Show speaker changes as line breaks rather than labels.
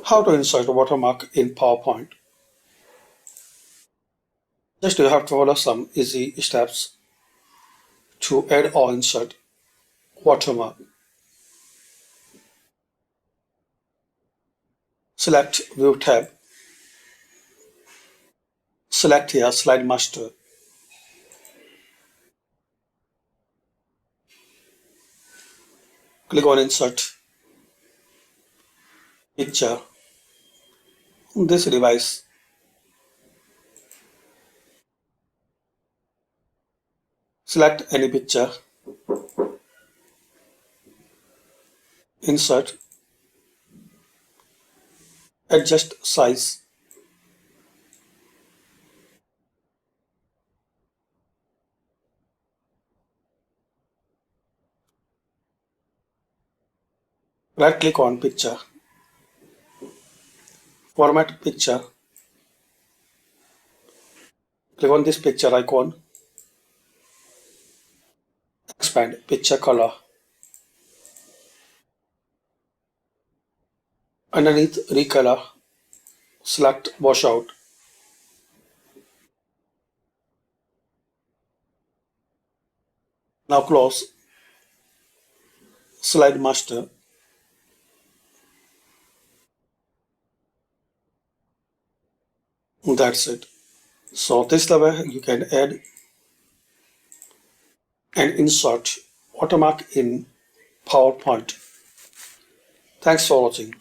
How to insert a watermark in PowerPoint. Just you have to follow some easy steps to add or insert watermark. Select View tab. Select here Slide Master. Click on Insert Picture. This device. Select any picture. Insert. Adjust size. Right click on Picture. Format Picture. Click on this picture icon. Expand Picture Color. Underneath Recolor, select Washout. Now close Slide Master. That's it. So this is the way you can add and insert watermark in PowerPoint. Thanks for watching.